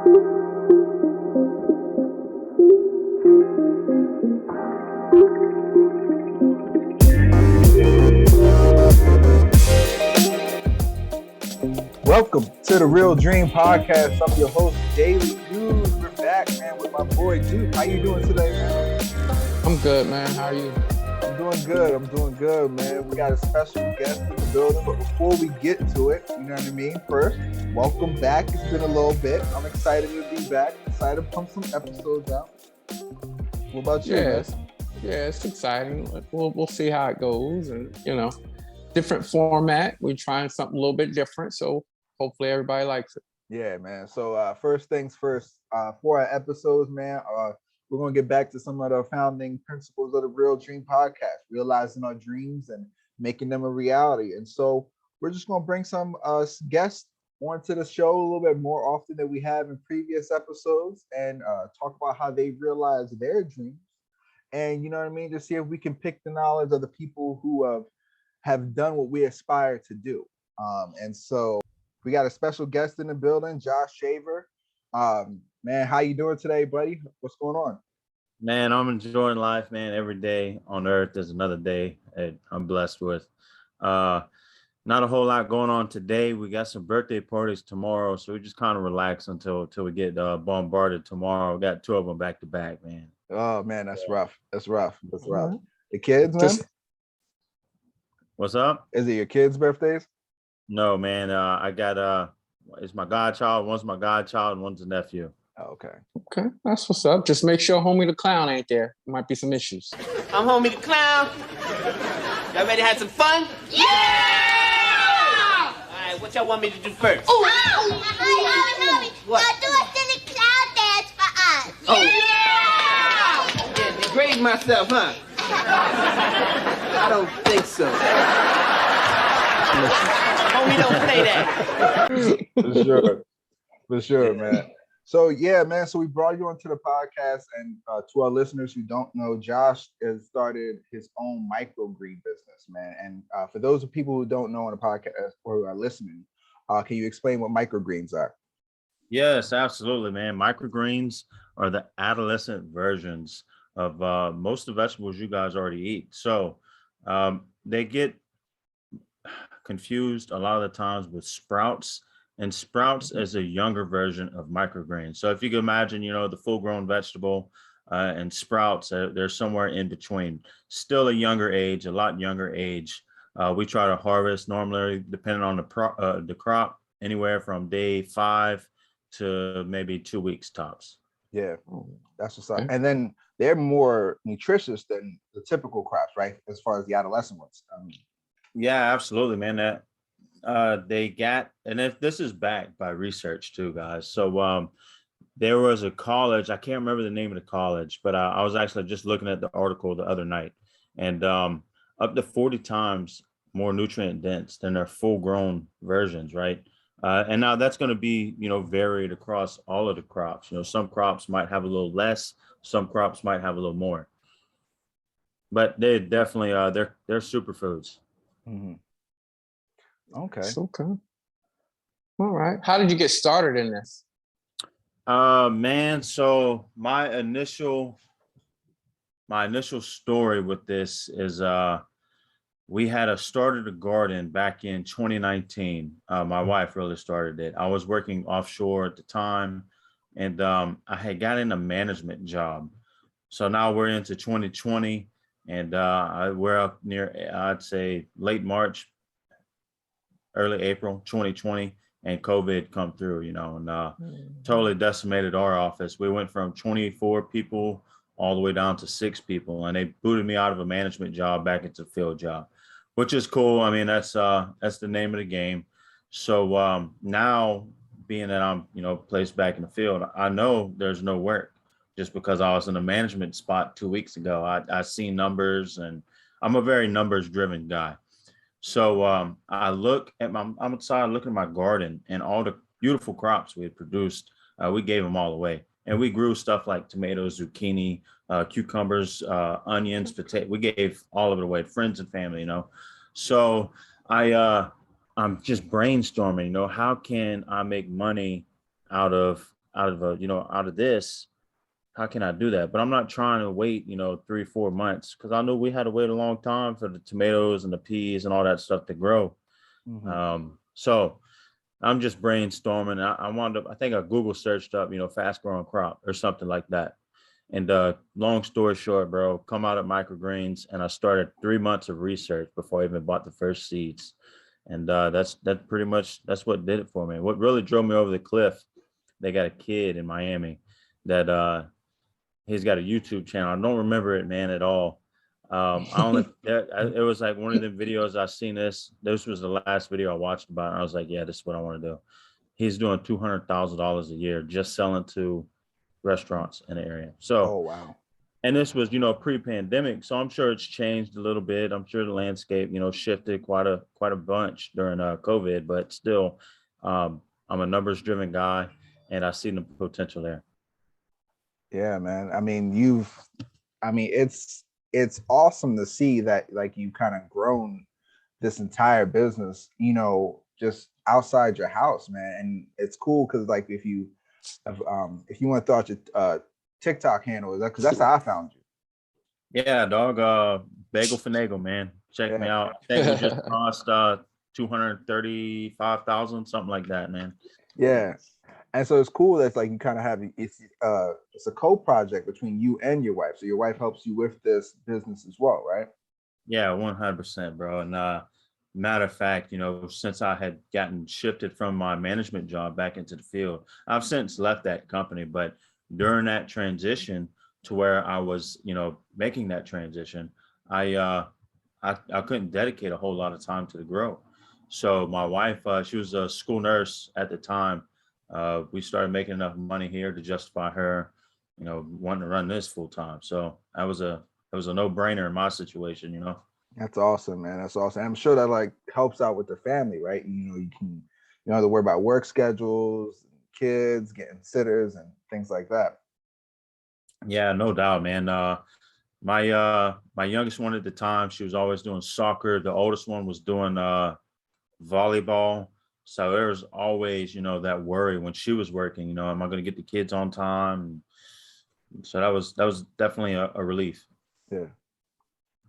Welcome to the Real Dream Podcast. I'm your host, Daily News. We're back, man, with my boy Duke. How you doing today, man? I'm good, man. How are you? I'm doing good, man. We got a special guest in the building, but before we get to it, you know what I mean? First, welcome back. It's been a little bit. I'm excited to be back. Excited to pump some episodes out. What about you, man? Yeah, it's exciting. We'll see how it goes, and different format. We're trying something a little bit different, so hopefully everybody likes it. Yeah, man. So first things first, for our episodes, man, we're going to get back to some of the founding principles of the Real Dream Podcast, realizing our dreams and making them a reality. And so we're just going to bring some guests onto the show a little bit more often than we have in previous episodes and talk about how they realize their dreams. And, you know what I mean? Just see if we can pick the knowledge of the people who have done what we aspire to do. And so we got a special guest in the building, Josh Schaver. Man, how you doing today, buddy? What's going on? Man, I'm enjoying life, man. Every day on earth is another day I'm blessed with. Not a whole lot going on today. We got some birthday parties tomorrow, so we just kind of relax until we get bombarded tomorrow. We got two of them back to back, man. Oh, man, that's rough. That's rough. The kids, man? What's up? Is it your kids' birthdays? No, man. I got it's my godchild. One's my godchild and one's a nephew. Oh, okay. Okay, that's what's up. Just make sure Homie the Clown ain't there. Might be some issues. I'm Homie the Clown. Y'all ready to have some fun? Yeah! All right, what y'all want me to do first? Homie. What? Now do a silly clown dance for us. Oh. Yeah, degrade myself, huh? I don't think so. Homie, don't play For that. sure, man. So yeah, man. So we brought you onto the podcast, and to our listeners who don't know, Josh has started his own microgreen business, man. And for those of people who don't know on the podcast or who are listening, can you explain what microgreens are? Yes, absolutely, man. Microgreens are the adolescent versions of most of the vegetables you guys already eat. So they get confused a lot of the times with sprouts, and sprouts is a younger version of microgreens. So if you can imagine, the full-grown vegetable and sprouts, they're somewhere in between. Still a lot younger age. We try to harvest normally, depending on the crop, anywhere from day 5 to maybe 2 weeks tops. Yeah, that's what's up. And then they're more nutritious than the typical crops, right? As far as the adolescent ones. Yeah, absolutely, man. That they got, and if this is backed by research too, guys. So there was a college, I can't remember the name of the college, but I was actually just looking at the article the other night, and up to 40 times more nutrient dense than their full grown versions, right? And now that's going to be, varied across all of the crops. Some crops might have a little less, some crops might have a little more, but they definitely they're superfoods. Mm-hmm. Okay. All right. How did you get started in this? Man, so my initial story with this is we had started a garden back in 2019. My wife really started it. I was working offshore at the time, and I had gotten a management job. So now we're into 2020, and we're up near, I'd say, late March, early April 2020, and COVID come through, and totally decimated our office. We went from 24 people all the way down to 6 people, and they booted me out of a management job back into a field job, which is cool. I mean, that's the name of the game. So now, being that I'm, placed back in the field, I know there's no work just because I was in a management spot 2 weeks ago. I see numbers, and I'm a very numbers driven guy. So I look at I'm outside looking at my garden, and all the beautiful crops we had produced, we gave them all away. And we grew stuff like tomatoes, zucchini, cucumbers, onions, potato. We gave all of it away, friends and family, So I'm just brainstorming, how can I make money out of out of this, how can I do that? But I'm not trying to wait, 3, 4 months, because I know we had to wait a long time for the tomatoes and the peas and all that stuff to grow. So I'm just brainstorming. I wound up, I think I Google searched up, fast growing crop or something like that. And long story short, bro, come out of microgreens, and I started 3 months of research before I even bought the first seeds. And that's pretty much, that's what did it for me. What really drove me over the cliff, they got a kid in Miami that he's got a YouTube channel. I don't remember it, man, at all. I only it was like one of the videos I seen this. This was the last video I watched about it. And I was like, yeah, this is what I want to do. He's doing $200,000 a year just selling to restaurants in the area. So, oh wow. And this was, pre-pandemic. So I'm sure it's changed a little bit. I'm sure the landscape, shifted quite a bunch during COVID, but still, I'm a numbers driven guy, and I see the potential there. Yeah, man. I mean, it's awesome to see that like you kind of grown this entire business, just outside your house, man. And it's cool because like if you want to throw out your TikTok handle, is that because that's how I found you. Yeah, dog. Bagel Finagle, man. Check me out. I think we just crossed 235,000, something like that, man. Yeah. And so it's cool that's like you kind of have it's a co-project between you and your wife. So your wife helps you with this business as well, right? Yeah, 100%, bro. And matter of fact, since I had gotten shifted from my management job back into the field, I've since left that company. But during that transition to where I was, making that transition, I couldn't dedicate a whole lot of time to the grow. So my wife, she was a school nurse at the time. We started making enough money here to justify her, wanting to run this full time. So it was a no-brainer in my situation, That's awesome, man. That's awesome. I'm sure that like helps out with the family, right? You don't have to worry about work schedules, kids, getting sitters and things like that. Yeah, no doubt, man. My youngest one at the time, she was always doing soccer. The oldest one was doing volleyball. So there was always, that worry when she was working, am I going to get the kids on time? So that was definitely a relief. Yeah.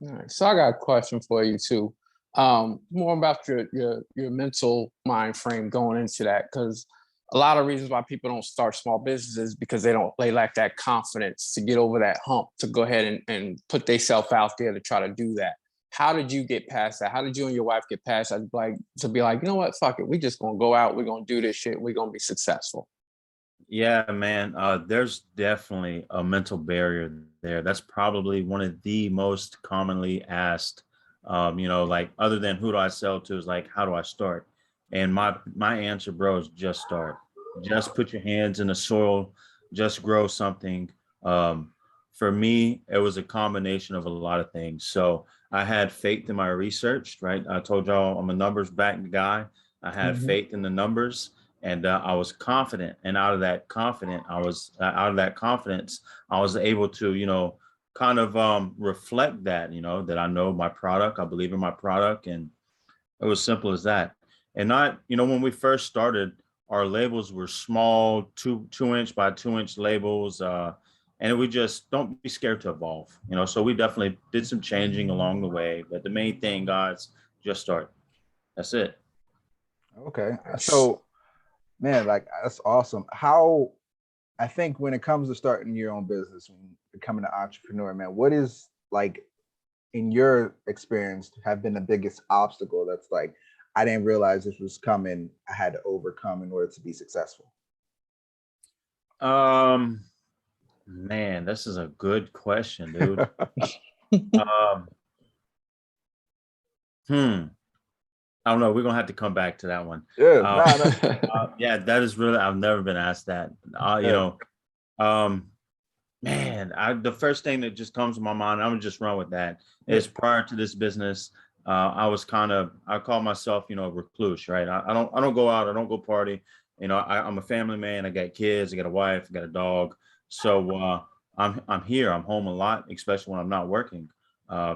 All right. So I got a question for you too. More about your mental mind frame going into that, because a lot of reasons why people don't start small businesses because they lack that confidence to get over that hump to go ahead and put themselves out there to try to do that. How did you get past that? How did you and your wife get past that? To be like, you know what, fuck it, we just gonna go out, we're gonna do this shit, we're gonna be successful. Yeah, man. There's definitely a mental barrier there. That's probably one of the most commonly asked. Like other than who do I sell to, is like, how do I start? And my answer, bro, is just start. Just put your hands in the soil. Just grow something. For me, it was a combination of a lot of things. So I had faith in my research, right? I told y'all I'm a numbers backed guy. I had faith in the numbers, and I was confident. And out of that confidence, I was able to, kind of reflect that, that I know my product. I believe in my product, and it was simple as that. And not, when we first started, our labels were small, 2-inch by 2-inch labels. And we just don't be scared to evolve, so we definitely did some changing along the way. But the main thing, guys, just start. That's it. Okay. So, man, like that's awesome. How I think when it comes to starting your own business, when becoming an entrepreneur, man, what is like in your experience have been the biggest obstacle that's like, I didn't realize this was coming, I had to overcome in order to be successful? Man, this is a good question, dude. I don't know. We're gonna have to come back to that one. Yeah, Yeah, that is really. I've never been asked that. Man, the first thing that just comes to my mind, I'm gonna just run with that. Is prior to this business, I call myself, a recluse, right? I don't go out. I don't go party. I'm a family man. I got kids. I got a wife. I got a dog. So I'm here. I'm home a lot, especially when I'm not working.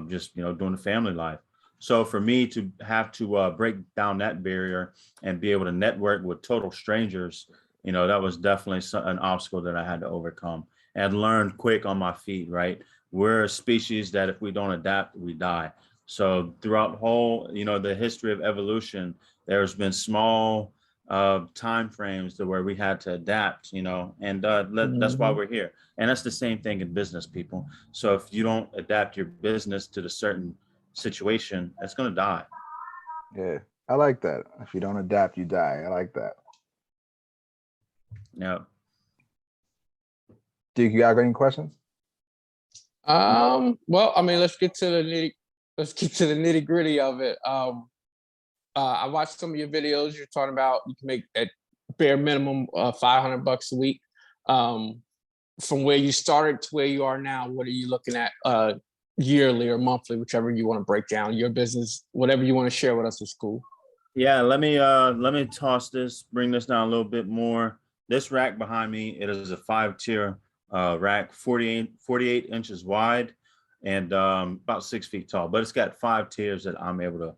Just doing the family life. So for me to have to break down that barrier and be able to network with total strangers, you know, that was definitely an obstacle that I had to overcome and learn quick on my feet, right? We're a species that if we don't adapt, we die. So throughout the whole, you know, the history of evolution, there's been small time frames to where we had to adapt, you know, and that's why we're here. And that's the same thing in business, people. So if you don't adapt your business to the certain situation, it's going to die. Yeah, I like that. If you don't adapt, you die. I like that. Yeah. Duke, you got any questions? Well, I mean, let's get to the nitty gritty of it. I watched some of your videos. You're talking about you can make at bare minimum $500 a week. From where you started to where you are now, what are you looking at yearly or monthly, whichever you want to break down your business, whatever you want to share with us is cool. Yeah, let me bring this down a little bit more. This rack behind me, it is a 5-tier rack, 48 inches wide and about 6 feet tall, but it's got 5 tiers that I'm able to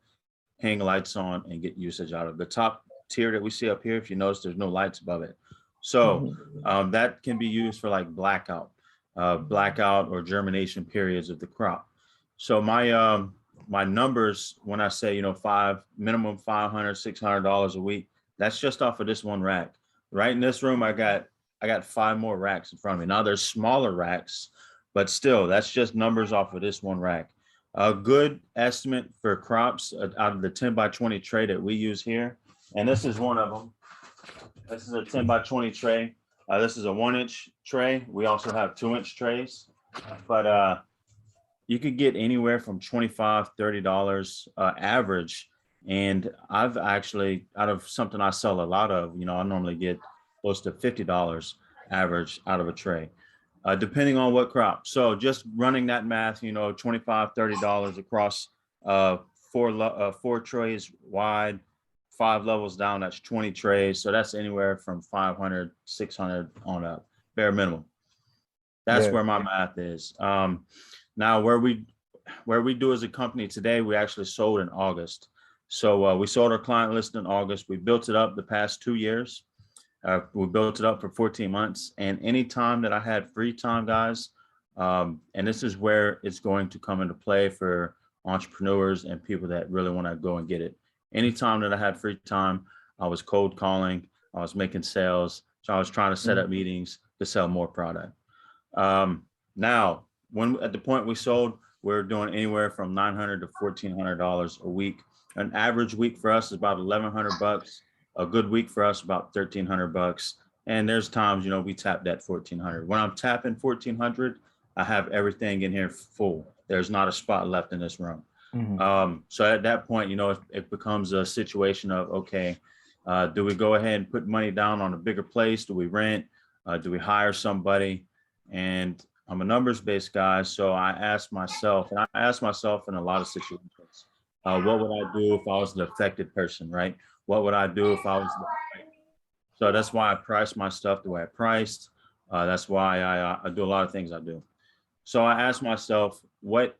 hang lights on and get usage out of. The top tier that we see up here, if you notice, there's no lights above it. So that can be used for like blackout or germination periods of the crop. So my numbers, when I say, you know, minimum $500, $600 a week, that's just off of this one rack. Right in this room, I got 5 more racks in front of me. Now there's smaller racks, but still, that's just numbers off of this one rack. A good estimate for crops out of the 10 by 20 tray that we use here, and this is one of them. This is a 10 by 20 tray. This is a 1-inch tray. We also have 2-inch trays, but you could get anywhere from $25, $30 average. And I've actually, out of something I sell a lot of, you know, I normally get close to $50 average out of a tray, depending on what crop. So just running that math, you know, $25, $30 across 4 trays wide, 5 levels down, that's 20 trays. So that's anywhere from 500, 600 on up, bare minimum. That's where my math is. Now, where we do as a company today, we actually sold in August. So we sold our client list in August. We built it up the past 2 years. We built it up for 14 months. And any time that I had free time, guys, and this is where it's going to come into play for entrepreneurs and people that really want to go and get it. Anytime that I had free time, I was cold calling, I was making sales. So I was trying to set up meetings to sell more product. Now, at the point we sold, we're doing anywhere from $900 to $1,400 a week. An average week for us is about $1,100. A good week for us, about $1,300. And there's times, you know, we tap that $1,400. When I'm tapping $1,400, I have everything in here full. There's not a spot left in this room. So at that point, you know, it becomes a situation of, okay, do we go ahead and put money down on a bigger place? Do we rent? Do we hire somebody? And I'm a numbers-based guy, so I ask myself in a lot of situations, what would I do if I was the affected person, right? What would I do if I was so that's why I price my stuff the way I priced. That's why I do a lot of things I do. So I ask myself, what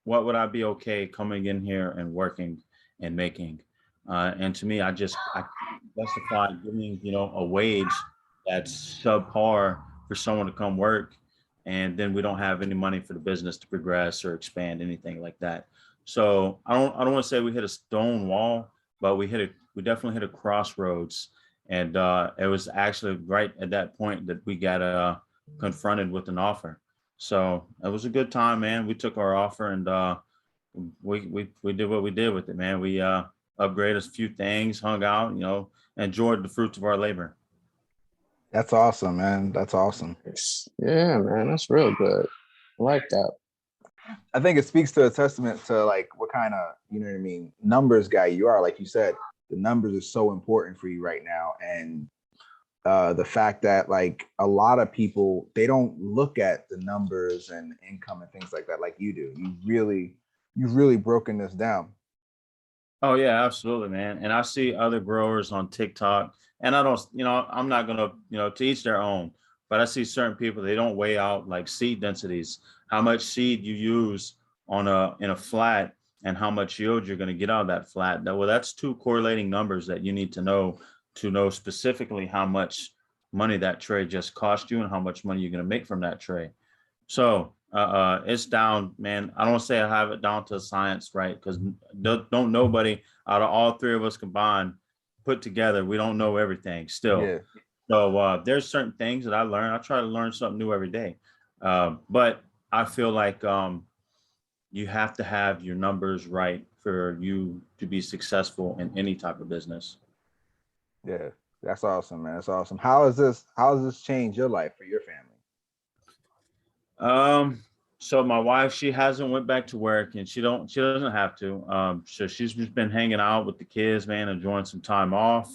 would I be okay coming in here and working and making? And to me, I justify giving, you know, a wage that's subpar for someone to come work, and then we don't have any money for the business to progress or expand, anything like that. So I don't want to say we hit a stone wall, but we definitely hit a crossroads. And it was actually right at that point that we got confronted with an offer. So it was a good time, man. We took our offer and we did what we did with it, man. We upgraded a few things, hung out, you know, enjoyed the fruits of our labor. That's awesome, man. That's awesome. Yeah, man, that's real good. I like that. I think it speaks to a testament to like what kind of, you know what I mean, numbers guy you are. Like you said, the numbers are so important for you right now. And the fact that like a lot of people, they don't look at the numbers and income and things like that like you do. You've really broken this down. Oh yeah, absolutely, man. And I see other growers on TikTok, and I don't, you know, I'm not gonna, you know, to each their own, but I see certain people, they don't weigh out like seed densities, how much seed you use in a flat and how much yield you're going to get out of that flat. Well, that's 2 correlating numbers that you need to know specifically how much money that tray just cost you and how much money you're going to make from that tray. So it's down, man. I don't say I have it down to a science, right? Because don't nobody out of all three of us combined put together, we don't know everything still. Yeah. So there's certain things that I learn. I try to learn something new every day. But I feel like you have to have your numbers right for you to be successful in any type of business. Yeah. That's awesome, man. That's awesome. How has this changed your life for your family? So my wife, she hasn't went back to work, and she doesn't have to. So she's just been hanging out with the kids, man, enjoying some time off.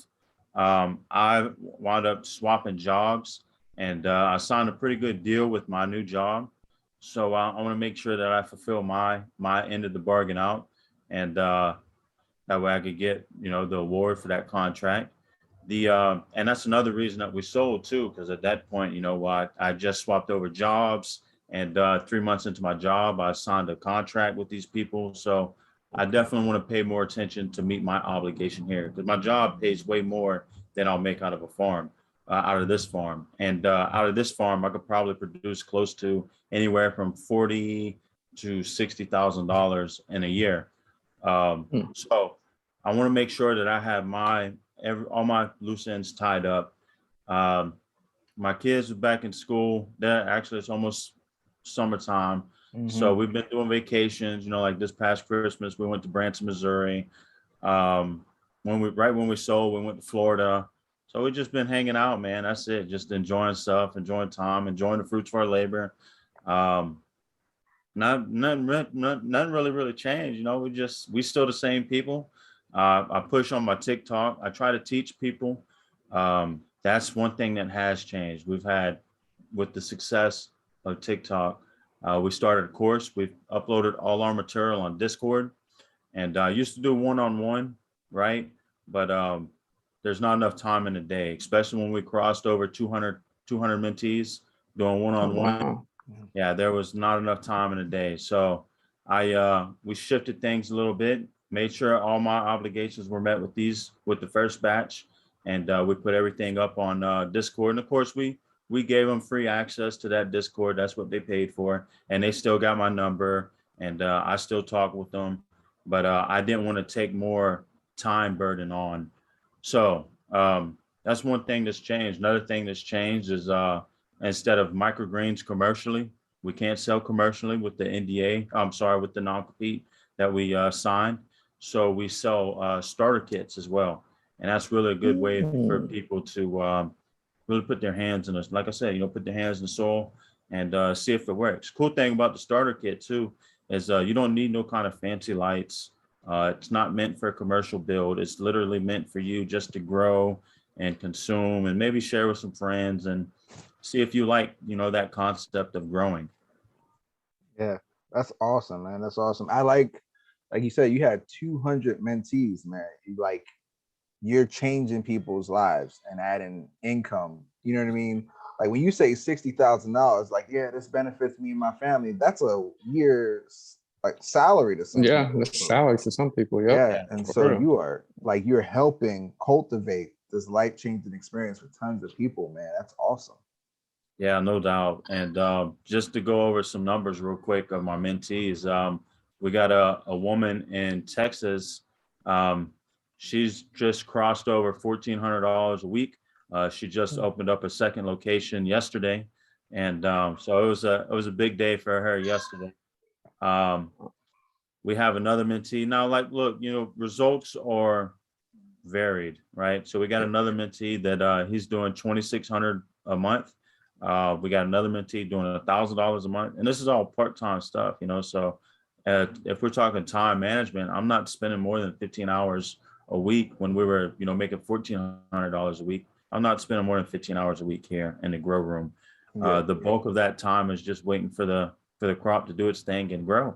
I wound up swapping jobs, and I signed a pretty good deal with my new job. So I want to make sure that I fulfill my end of the bargain out, and that way I could get, the award for that contract. And that's another reason that we sold too, because at that point, I just swapped over jobs, and 3 months into my job, I signed a contract with these people. So I definitely want to pay more attention to meet my obligation here, because my job pays way more than I'll make out of a farm, out of this farm. And out of this farm, I could probably produce close to anywhere from $40,000 to $60,000 in a year. So I want to make sure that I have all my loose ends tied up. My kids are back in school. It's almost summertime. Mm-hmm. So we've been doing vacations, like this past Christmas, we went to Branson, Missouri. When we sold, we went to Florida. So we've just been hanging out, man. That's it. Just enjoying stuff, enjoying time, enjoying the fruits of our labor. Nothing really changed. We still the same people. I push on my TikTok. I try to teach people. That's one thing that has changed. We've had, with the success of TikTok, we started a course. We've uploaded all our material on Discord, and I used to do one-on-one, right? But there's not enough time in the day, especially when we crossed over 200 mentees doing one-on-one. Oh, wow. Yeah, there was not enough time in the day. So we shifted things a little bit, made sure all my obligations were met with the first batch, and we put everything up on Discord. And of course, we gave them free access to that Discord. That's what they paid for, and they still got my number, and I still talk with them. But I didn't want to take more time burden on. So that's one thing that's changed. Another thing that's changed is instead of microgreens commercially, we can't sell commercially with the NDA. I'm sorry, with the non-compete that we signed. So we sell starter kits as well, and that's really a good way for people to really put their hands in this. Like I said, put their hands in the soil and see if it works. Cool thing about the starter kit too is you don't need no kind of fancy lights. It's not meant for a commercial build. It's literally meant for you just to grow and consume, and maybe share with some friends and see if you like, that concept of growing. Yeah, that's awesome, man. That's awesome. I like you said, you had 200 mentees, man. You're changing people's lives and adding income. You know what I mean? Like when you say $60,000, yeah, this benefits me and my family. That's a year's salary to some people. Yeah, that's salary to some people. Yep. Yeah, and so you're helping cultivate this life-changing experience for tons of people, man. That's awesome. Yeah, no doubt. And just to go over some numbers real quick of my mentees, we got a woman in Texas. She's just crossed over $1,400 a week. She just opened up a second location yesterday, and so it was a big day for her yesterday. We have another mentee now. Look, results are varied, right? So we got another mentee that he's doing $2,600 a month. We got another mentee doing $1,000 a month, and this is all part-time stuff, So if we're talking time management, I'm not spending more than 15 hours a week when we were, making $1,400 a week. I'm not spending more than 15 hours a week here in the grow room. The bulk of that time is just waiting for the crop to do its thing and grow.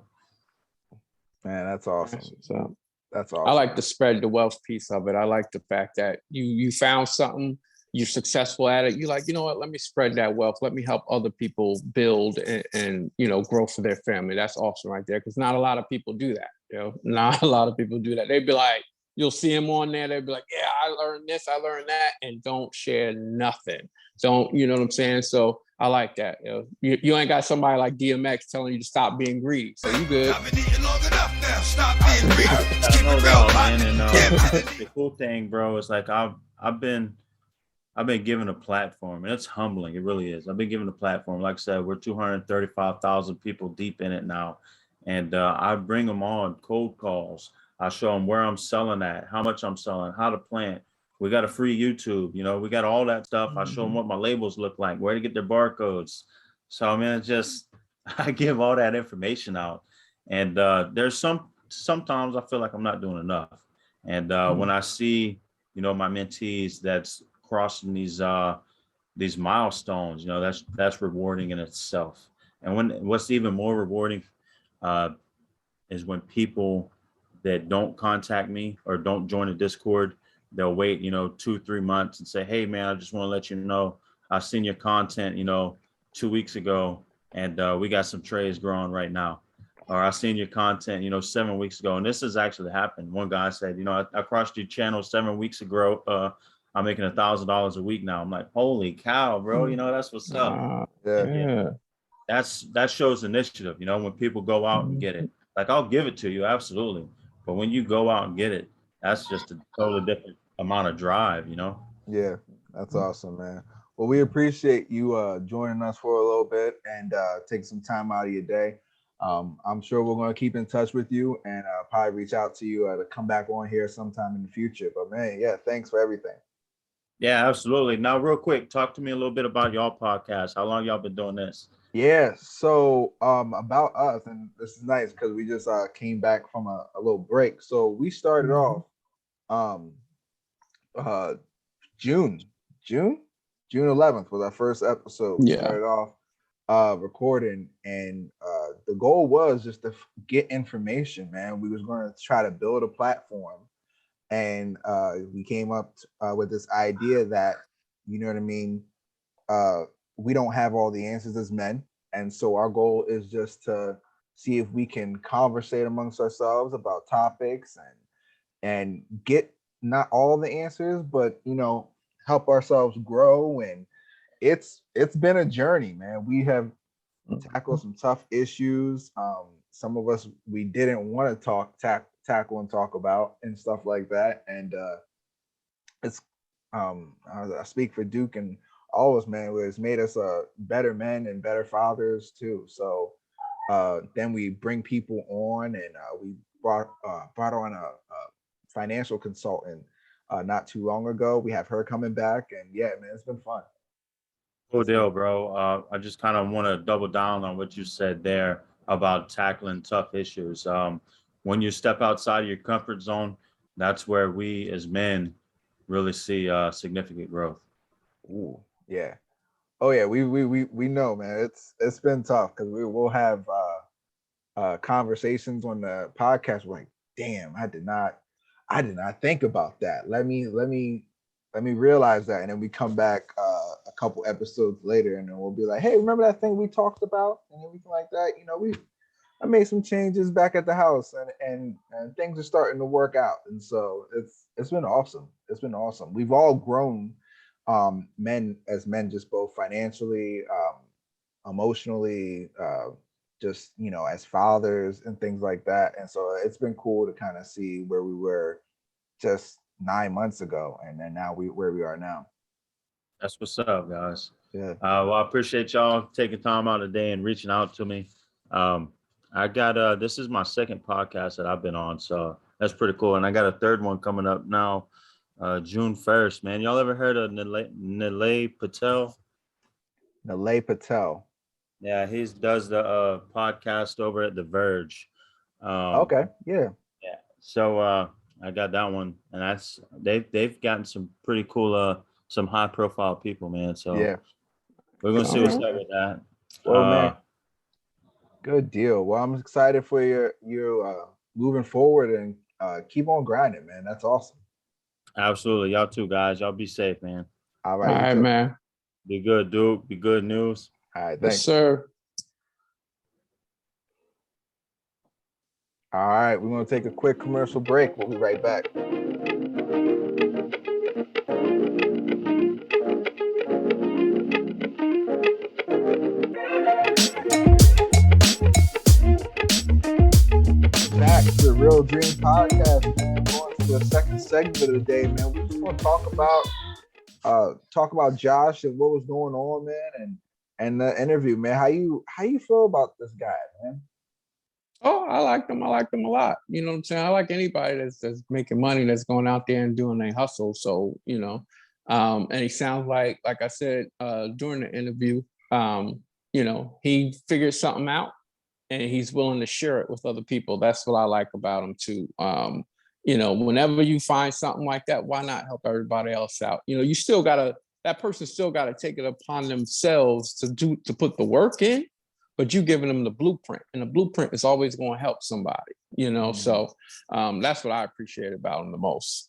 Man, that's awesome. So that's awesome. I like to spread the wealth piece of it. I like the fact that you found something, you're successful at it. You're like, you know what? Let me spread that wealth. Let me help other people build and grow for their family. That's awesome right there. Because not a lot of people do that. Not a lot of people do that. They'd be like, you'll see them on there. They'll be like, yeah, I learned this, I learned that, and don't share nothing. Don't, you know what I'm saying? So I like that. You ain't got somebody like DMX telling you to stop being greedy. So you good. No doubt, man. And the cool thing, bro, is like I've been given a platform, and it's humbling. It really is. I've been given a platform. Like I said, we're 235,000 people deep in it now, and I bring them on cold calls. I show them where I'm selling at, how much I'm selling, how to plant. We got a free YouTube, we got all that stuff. I show them what my labels look like, where to get their barcodes. So, I mean, it's just, I give all that information out. And there's sometimes I feel like I'm not doing enough. And when I see, my mentees that's crossing these milestones, that's rewarding in itself. And what's even more rewarding is when people that don't contact me or don't join the Discord, they'll wait, 2-3 months and say, hey man, I just want to let you know, I've seen your content, 2 weeks ago, and we got some trays growing right now. Or I seen your content, 7 weeks ago. And this has actually happened. One guy said, I crossed your channel 7 weeks ago. I'm making $1,000 a week now. I'm like, holy cow, bro. That's what's up. Yeah. That shows initiative, when people go out and get it. Like, I'll give it to you, absolutely. But when you go out and get it, that's just a totally different amount of drive, Yeah, that's awesome, man. Well, we appreciate you joining us for a little bit and taking some time out of your day. I'm sure we're going to keep in touch with you and probably reach out to you to come back on here sometime in the future. But man, yeah, thanks for everything. Yeah, absolutely. Now, real quick, talk to me a little bit about y'all podcast. How long y'all been doing this? Yeah, so about us, and this is nice because we just came back from a little break. So we started off June 11th was our first episode. We started off recording, and the goal was just to get information, man. We was going to try to build a platform, and we came up with this idea that, you know what I mean, we don't have all the answers as men, and so our goal is just to see if we can conversate amongst ourselves about topics and get not all the answers, but help ourselves grow. And it's been a journey, man. We have tackled some tough issues. Some of us we didn't want to tackle and talk about and stuff like that. And it's I speak for Duke and all of us, man. It's made us better men and better fathers too. So then we bring people on, and we brought on a financial consultant not too long ago. We have her coming back, and yeah, man, it's been fun. Cool deal, bro. I just kind of want to double down on what you said there about tackling tough issues. When you step outside of your comfort zone, that's where we as men really see significant growth. Ooh, yeah. Oh yeah, we know, man. It's been tough because we'll have conversations on the podcast. We're like, damn, I did not think about that. Let me realize that, and then we come back a couple episodes later, and then we'll be like, hey, remember that thing we talked about, and everything like that. I made some changes back at the house, and things are starting to work out, and so it's been awesome. It's been awesome. We've all grown, men, just both financially, emotionally, just as fathers and things like that. And so it's been cool to kind of see where we were just 9 months ago, and then now where we are now. That's what's up, guys. Yeah. Well, I appreciate y'all taking time out of the day and reaching out to me. I got this is my second podcast that I've been on, so that's pretty cool. And I got a third one coming up now, June 1st. Man, y'all ever heard of Nilay Patel? Nilay Patel. Yeah, he does the podcast over at The Verge. Okay, yeah. Yeah. So I got that one, and that's they've gotten some pretty cool some high profile people, man. So yeah, we're gonna see what's up with that. Well, man, good deal. Well, I'm excited for your moving forward, and keep on grinding, man. That's awesome. Absolutely. Y'all too, guys. Y'all be safe, man. All right. All right, man. Be good, Duke. Be good news. All right. Thanks. Yes, sir. All right. We're going to take a quick commercial break. We'll be right back. Dream Podcast, man. Going to the second segment of the day, man. We just want to talk about Josh and what was going on, man, and the interview, man. How you feel about this guy, man? Oh, I like them. I like them a lot. You know what I'm saying? I like anybody that's making money, that's going out there and doing a hustle. So, and he sounds like I said during the interview, he figured something out and he's willing to share it with other people. That's what I like about him too. Whenever you find something like that, why not help everybody else out? You still that person still gotta take it upon themselves to put the work in, but you giving them the blueprint, and the blueprint is always going to help somebody, So that's what I appreciate about him the most.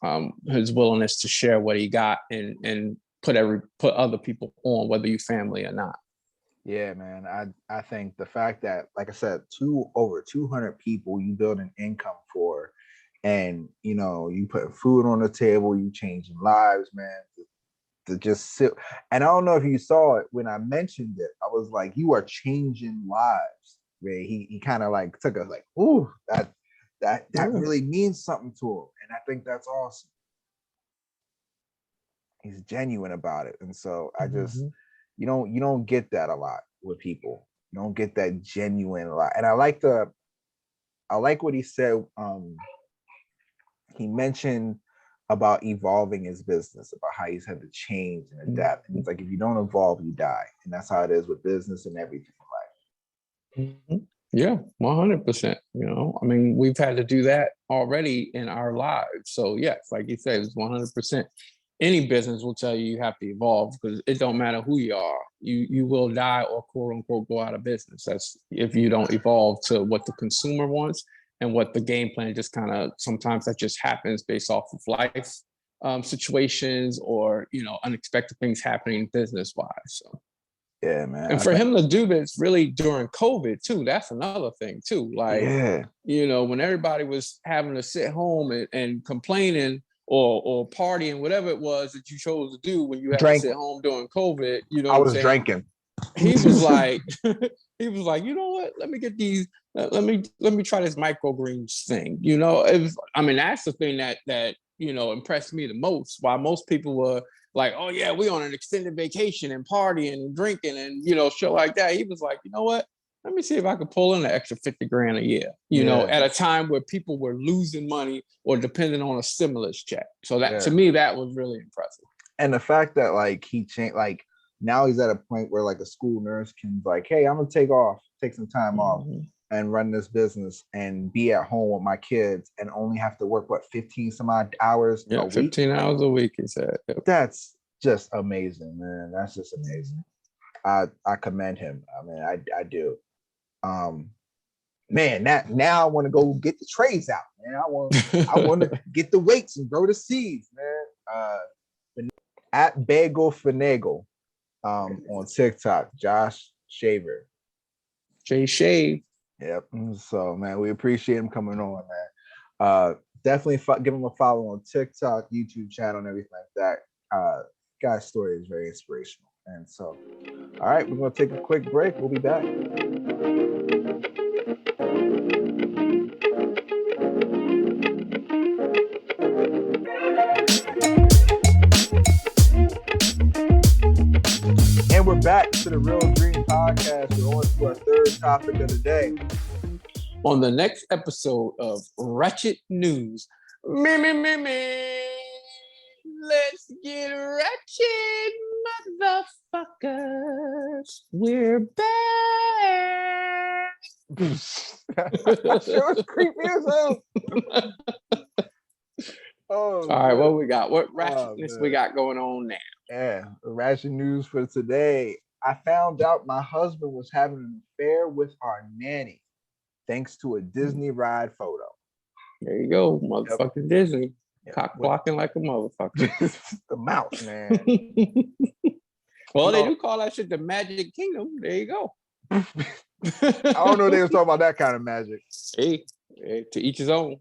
His willingness to share what he got and put other people on, whether you family or not. Yeah, man. I think the fact that, like I said, over 200 people you build an income for, and you put food on the table, you changing lives, man. To just sit, and I don't know if you saw it when I mentioned it. I was like, "You are changing lives." Right? He kind of like took us like, "Ooh, that really means something to him," and I think that's awesome. He's genuine about it, and so I just you don't get that a lot with people. You don't get that genuine a lot, and I like what he said. He mentioned about evolving his business, about how he's had to change and adapt. And it's like, if you don't evolve, you die. And that's how it is with business and everything in life. Yeah, 100%. I mean, we've had to do that already in our lives. So yes, like you said, it's 100%. Any business will tell you have to evolve, because it don't matter who you are. You will die or quote unquote go out of business. That's if you don't evolve to what the consumer wants and what the game plan just kind of, sometimes that just happens based off of life situations or, unexpected things happening business wise. So, yeah, man. And for him to do this really during COVID too, that's another thing too. Like, when everybody was having to sit home and complaining or partying, whatever it was that you chose to do when you had to sit home during COVID, I was drinking. He was like, you know what? Let me get these. Let me try this microgreens thing. That's the thing that impressed me the most. While most people were like, oh yeah, we on an extended vacation and partying and drinking and shit like that. He was like, you know what? Let me see if I could pull in an extra $50,000 a year. At a time where people were losing money or depending on a stimulus check. So that to me, that was really impressive. And the fact that he changed, now he's at a point where a school nurse can hey, I'm gonna take some time off and run this business and be at home with my kids and only have to work 15 some odd hours a week. 15 hours a week, he said. Yep. That's just amazing, man. That's just amazing. I commend him. I mean, I do. Man, now I want to go get the trays out, man. I want to get the weights and grow the seeds, man. At Bagel Finagle. On TikTok, Josh Schaver. Jay Shave. Yep. So, man, we appreciate him coming on, man. Definitely give him a follow on TikTok, YouTube channel, and everything like that. Guy's story is very inspirational. And so, all right, we're going to take a quick break. We'll be back. And we're back to the Real Dream Podcast. We're on to our third topic of the day. On the next episode of Ratchet News, me. Let's get ratchet, motherfuckers. We're back. That shit was creepy as hell. All right, what we got? What ratchetness we got going on now? Yeah, ratchet news for today. I found out my husband was having an affair with our nanny, thanks to a Disney ride photo. There you go, motherfucking Disney. Cock blocking like a motherfucker. The mouse, man. Well, they do call that shit the Magic Kingdom. There you go. I don't know if they was talking about that kind of magic. Hey, to each his own.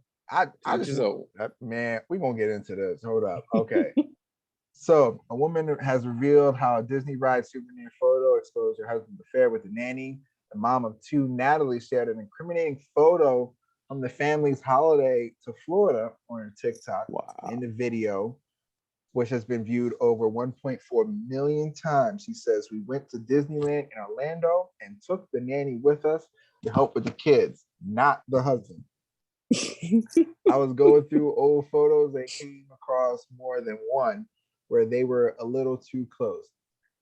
Man, we're gonna get into this. Hold up. Okay. So a woman has revealed how a Disney ride souvenir photo exposed her husband's affair with the nanny. The mom of two, Natalie, shared an incriminating photo from the family's holiday to Florida on her TikTok Wow. in the video, which has been viewed over 1.4 million times. He says, "We went to Disneyland in Orlando and took the nanny with us to help with the kids, not the husband. I was going through old photos and came across more than one where they were a little too close.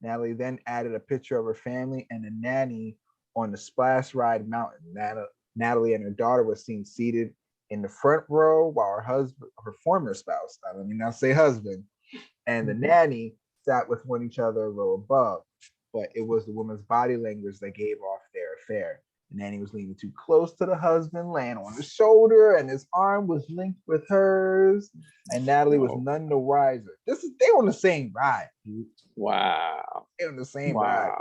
Natalie then added a picture of her family and the nanny on the Splash Ride Mountain. Natalie and her daughter were seen seated in the front row while her husband, her former spouse, I mean, not say husband, and the nanny sat with one each other a row above. But it was the woman's body language that gave off their affair. The nanny was leaning too close to the husband, laying on his shoulder, and his arm was linked with hers. And Natalie was none the wiser. They on the same ride, dude. Wow. They on the same ride.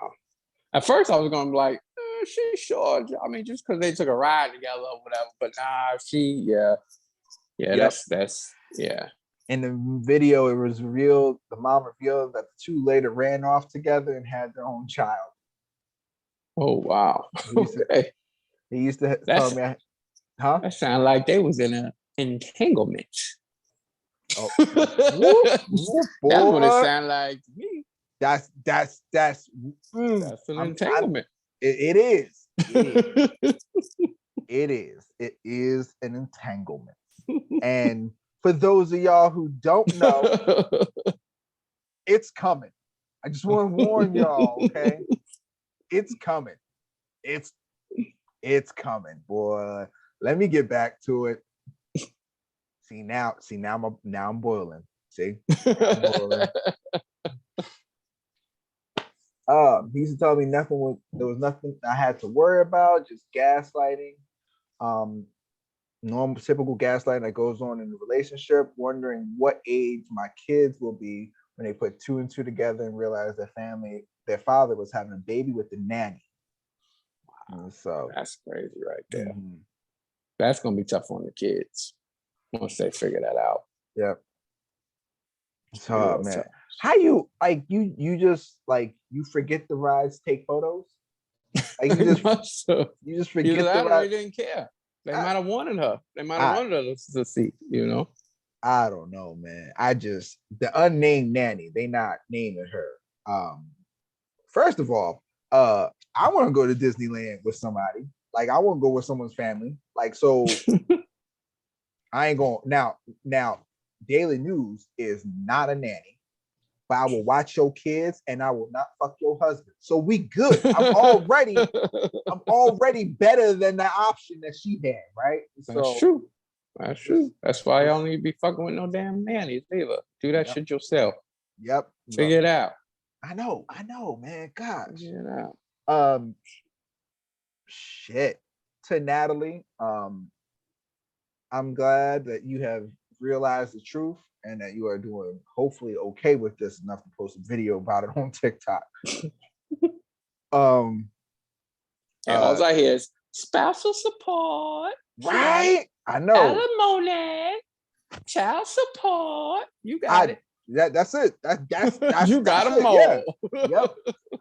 At first, I was going to be like, she's sure. I mean, just because they took a ride together or whatever. But nah, Yep. that's. In the video, it was revealed, the mom revealed that the two later ran off together and had their own child. Oh, wow. He used to tell me, huh? That sounded like they was in an entanglement. Oh. That's what it sounded like to me. That's an entanglement. It is. It is an entanglement. And for those of y'all who don't know, it's coming. I just want to warn y'all, okay? It's coming. It's coming, boy. Let me get back to it. See now I'm boiling. See? I'm boiling. He used to tell me there was nothing I had to worry about, just gaslighting. Normal, typical gaslighting that goes on in a relationship, wondering what age my kids will be when they put two and two together and realize their father was having a baby with the nanny. Wow. So that's crazy right there. Mm-hmm. That's gonna be tough on the kids once they figure that out. Yep. So man, tough. How you just you forget the rides, take photos? Like you just forget the rides. They didn't care. They might have wanted her. They might have wanted her to see, you know. I don't know, man. The unnamed nanny, they not naming her. First of all, I want to go to Disneyland with somebody. Like I want to go with someone's family. Like, so I ain't going now. Daily News is not a nanny, but I will watch your kids and I will not fuck your husband. So we good. I'm already better than the option that she had, right? That's true. That's true. That's why y'all need to be fucking with no damn nannies either. Do that shit yourself. Yep. Figure it out. I know, man. Gosh. Figure it out. Shit. To Natalie, I'm glad that you have realized the truth and that you are doing hopefully okay with this enough to post a video about it on TikTok. And all I hear is spousal support. Right? I know. Alimony, child support. You got it. That's it. That's you got them all. Yeah. Yep.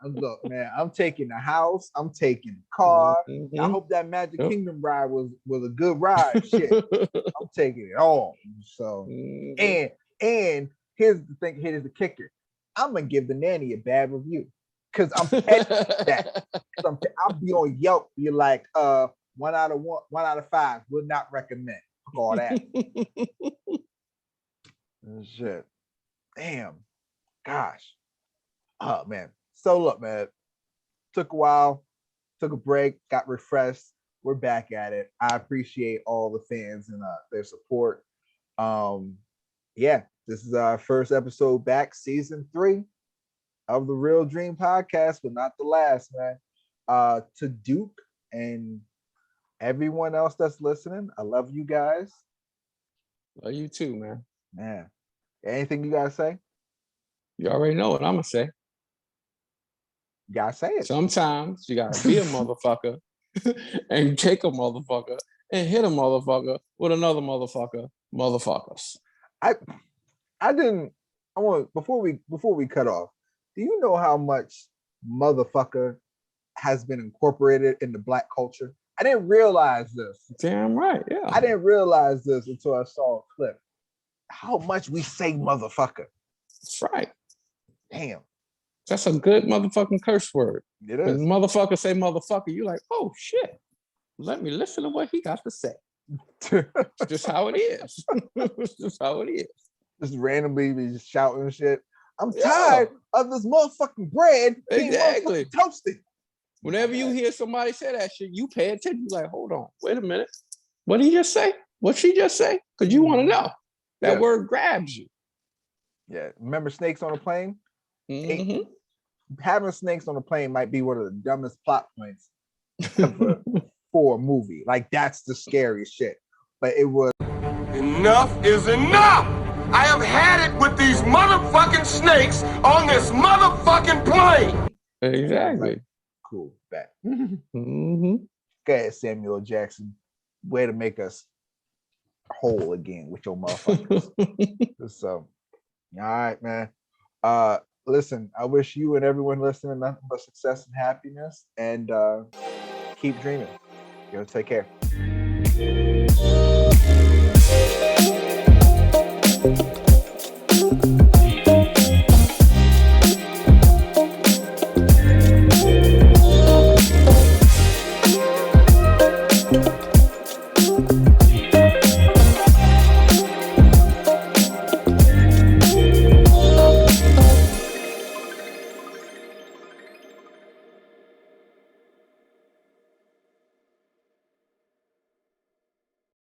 Look, man, I'm taking the house. I'm taking the car. Mm-hmm. I hope that Magic Kingdom ride was a good ride. Shit, I'm taking it all. So, and here's the thing. Here's the kicker. I'm gonna give the nanny a bad review because I'm petty that. I'll be on Yelp. Be like, 1 out of 5. Would not recommend. Fuck all that. Shit. Damn, gosh. Oh man. So look, man, took a while, took a break, got refreshed. We're back at it. I appreciate all the fans and their support. Yeah, this is our first episode back, season 3 of the Real Dream Podcast, but not the last, man. To Duke and everyone else that's listening, I love you guys. Love you too, man. Man. Anything you gotta say? You already know what I'm gonna say. You gotta say it. Sometimes you gotta be a motherfucker and take a motherfucker and hit a motherfucker with another motherfuckers. I want before we cut off, do you know how much motherfucker has been incorporated in the Black culture? I didn't realize this. Damn right, yeah. I didn't realize this until I saw a clip. How much we say motherfucker. That's right. Damn. That's a good motherfucking curse word. It When is. motherfucker say motherfucker, you like, oh shit. Let me listen to what he got to say. It's just how it is. It's just how it is. Just randomly be just shouting shit. I'm Yeah. tired of this motherfucking bread being Exactly. motherfucking toasted. Whenever you hear somebody say that shit, you pay attention. You like, hold on, wait a minute. What did he just say? What she just say? Because you want to know. That Yeah. word grabs you. Yeah. Remember snakes on a plane? Mhm. Having snakes on a plane might be one of the dumbest plot points ever for a movie. Like that's the scariest shit. But it was Enough is enough! I have had it with these motherfucking snakes on this motherfucking plane! Exactly. cool. Bet. Mm-hmm. Go ahead, Samuel Jackson. Way to make us whole again with your motherfuckers. So, all right, man. Listen, I wish you and everyone listening nothing but success and happiness, and keep dreaming. Take care.